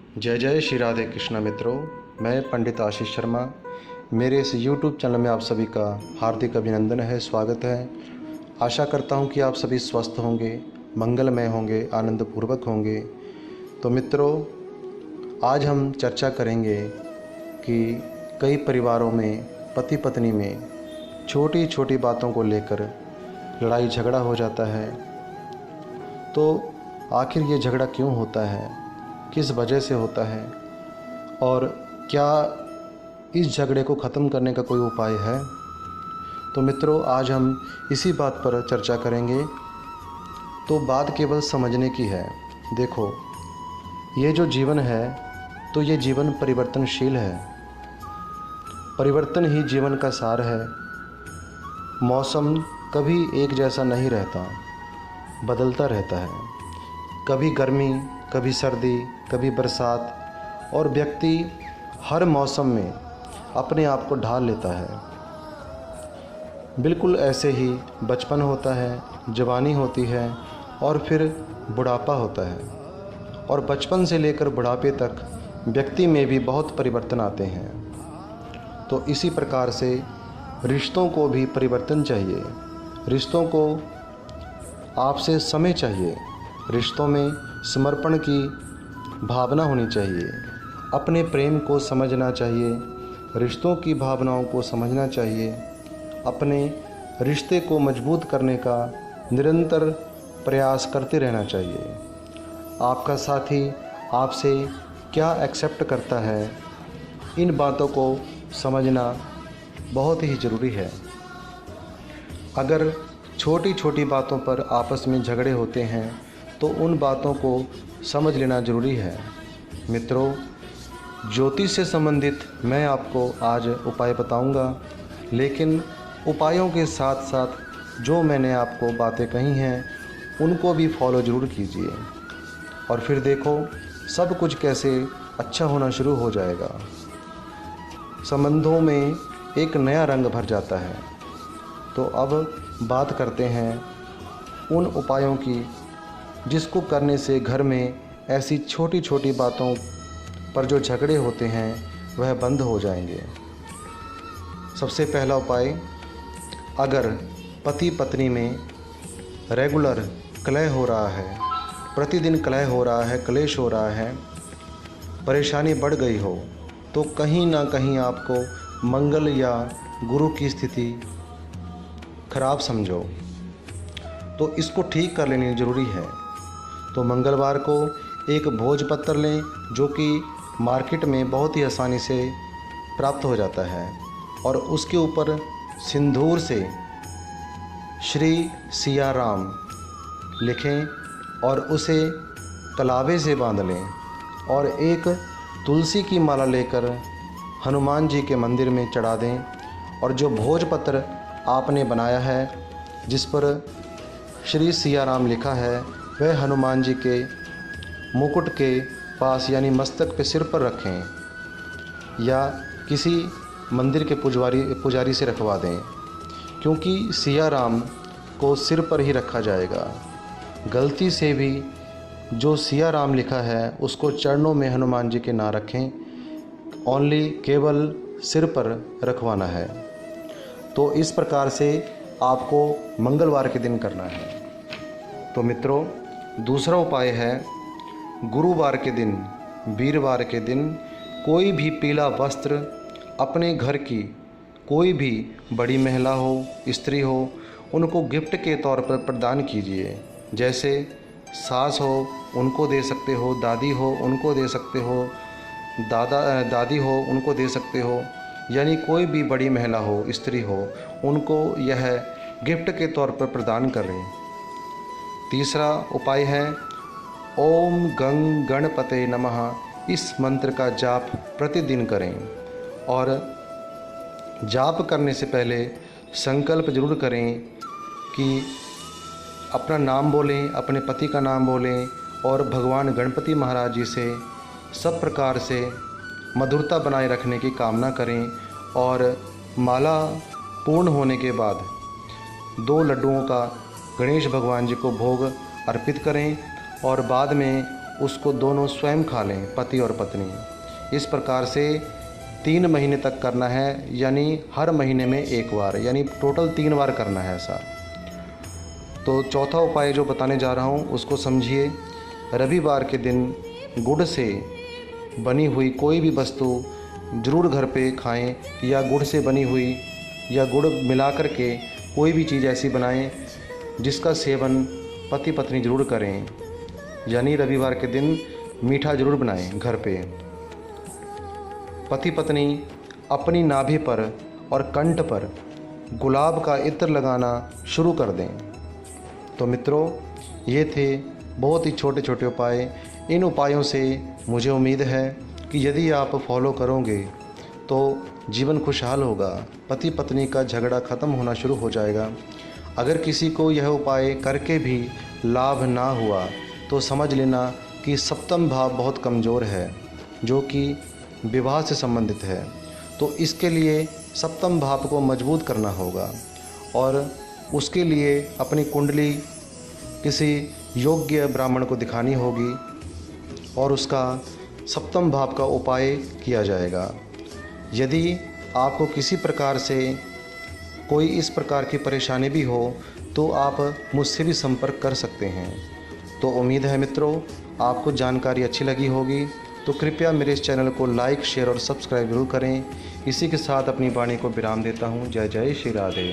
जय जय श्री राधे कृष्णा मित्रों। मैं पंडित आशीष शर्मा। मेरे इस YouTube चैनल में आप सभी का हार्दिक अभिनंदन है, स्वागत है। आशा करता हूं कि आप सभी स्वस्थ होंगे, मंगलमय होंगे, आनंदपूर्वक होंगे। तो मित्रों, आज हम चर्चा करेंगे कि कई परिवारों में, पति पत्नी में छोटी छोटी बातों को लेकर लड़ाई झगड़ा हो जाता है। तो आखिर ये झगड़ा क्यों होता है, किस वजह से होता है और क्या इस झगड़े को ख़त्म करने का कोई उपाय है। तो मित्रों, आज हम इसी बात पर चर्चा करेंगे। तो बात केवल समझने की है। देखो, ये जो जीवन है तो ये जीवन परिवर्तनशील है। परिवर्तन ही जीवन का सार है। मौसम कभी एक जैसा नहीं रहता, बदलता रहता है। कभी गर्मी, कभी सर्दी, कभी बरसात, और व्यक्ति हर मौसम में अपने आप को ढाल लेता है। बिल्कुल ऐसे ही बचपन होता है, जवानी होती है और फिर बुढ़ापा होता है। और बचपन से लेकर बुढ़ापे तक व्यक्ति में भी बहुत परिवर्तन आते हैं। तो इसी प्रकार से रिश्तों को भी परिवर्तन चाहिए। रिश्तों को आपसे समय चाहिए। रिश्तों में समर्पण की भावना होनी चाहिए। अपने प्रेम को समझना चाहिए, रिश्तों की भावनाओं को समझना चाहिए। अपने रिश्ते को मजबूत करने का निरंतर प्रयास करते रहना चाहिए। आपका साथी आपसे क्या एक्सेप्ट करता है, इन बातों को समझना बहुत ही ज़रूरी है। अगर छोटी छोटी बातों पर आपस में झगड़े होते हैं तो उन बातों को समझ लेना ज़रूरी है। मित्रों, ज्योतिष से संबंधित मैं आपको आज उपाय बताऊंगा, लेकिन उपायों के साथ साथ जो मैंने आपको बातें कही हैं उनको भी फॉलो ज़रूर कीजिए। और फिर देखो सब कुछ कैसे अच्छा होना शुरू हो जाएगा। संबंधों में एक नया रंग भर जाता है। तो अब बात करते हैं उन उपायों की जिसको करने से घर में ऐसी छोटी छोटी बातों पर जो झगड़े होते हैं वह बंद हो जाएंगे। सबसे पहला उपाय, अगर पति पत्नी में रेगुलर कलह हो रहा है, प्रतिदिन कलह हो रहा है, क्लेश हो रहा है, परेशानी बढ़ गई हो, तो कहीं ना कहीं आपको मंगल या गुरु की स्थिति खराब समझो। तो इसको ठीक कर लेनी ज़रूरी है। तो मंगलवार को एक भोजपत्र लें जो कि मार्केट में बहुत ही आसानी से प्राप्त हो जाता है, और उसके ऊपर सिंदूर से श्री सिया राम लिखें और उसे कलावे से बांध लें, और एक तुलसी की माला लेकर हनुमान जी के मंदिर में चढ़ा दें। और जो भोजपत्र आपने बनाया है जिस पर श्री सिया राम लिखा है, वह हनुमान जी के मुकुट के पास यानी मस्तक पे सिर पर रखें या किसी मंदिर के पुजारी से रखवा दें, क्योंकि सिया राम को सिर पर ही रखा जाएगा। गलती से भी जो सिया राम लिखा है उसको चरणों में हनुमान जी के ना रखें, ओनली केवल सिर पर रखवाना है। तो इस प्रकार से आपको मंगलवार के दिन करना है। तो मित्रों, दूसरा उपाय है, गुरुवार के दिन, वीरवार के दिन कोई भी पीला वस्त्र अपने घर की कोई भी बड़ी महिला हो, स्त्री हो, उनको गिफ्ट के तौर पर प्रदान कीजिए। जैसे सास हो उनको दे सकते हो, दादी हो उनको दे सकते हो, दादी हो उनको दे सकते हो, यानी कोई भी बड़ी महिला हो, स्त्री हो, उनको यह गिफ्ट के तौर पर प्रदान करें। तीसरा उपाय है, ओम गंग गणपते नमः, इस मंत्र का जाप प्रतिदिन करें। और जाप करने से पहले संकल्प जरूर करें कि अपना नाम बोलें, अपने पति का नाम बोलें और भगवान गणपति महाराज जी से सब प्रकार से मधुरता बनाए रखने की कामना करें। और माला पूर्ण होने के बाद 2 लड्डुओं का गणेश भगवान जी को भोग अर्पित करें और बाद में उसको दोनों स्वयं खा लें, पति और पत्नी। इस प्रकार से 3 महीने तक करना है, यानी हर महीने में 1 बार, यानी टोटल 3 बार करना है ऐसा। तो चौथा उपाय जो बताने जा रहा हूँ उसको समझिए। रविवार के दिन गुड़ से बनी हुई कोई भी वस्तु ज़रूर घर पे खाएं, या गुड़ से बनी हुई या गुड़ मिला कर के कोई भी चीज़ ऐसी बनाएं जिसका सेवन पति पत्नी ज़रूर करें। यानी रविवार के दिन मीठा ज़रूर बनाएं घर पे। पति पत्नी अपनी नाभि पर और कंठ पर गुलाब का इत्र लगाना शुरू कर दें। तो मित्रों, ये थे बहुत ही छोटे छोटे उपाय। इन उपायों से मुझे उम्मीद है कि यदि आप फॉलो करोगे तो जीवन खुशहाल होगा, पति पत्नी का झगड़ा ख़त्म होना शुरू हो जाएगा। अगर किसी को यह उपाय करके भी लाभ ना हुआ तो समझ लेना कि सप्तम भाव बहुत कमज़ोर है, जो कि विवाह से संबंधित है। तो इसके लिए सप्तम भाव को मजबूत करना होगा और उसके लिए अपनी कुंडली किसी योग्य ब्राह्मण को दिखानी होगी और उसका सप्तम भाव का उपाय किया जाएगा। यदि आपको किसी प्रकार से कोई इस प्रकार की परेशानी भी हो तो आप मुझसे भी संपर्क कर सकते हैं। तो उम्मीद है मित्रों आपको जानकारी अच्छी लगी होगी, तो कृपया मेरे इस चैनल को लाइक, शेयर और सब्सक्राइब जरूर करें। इसी के साथ अपनी वाणी को विराम देता हूँ। जय जय श्री राधे।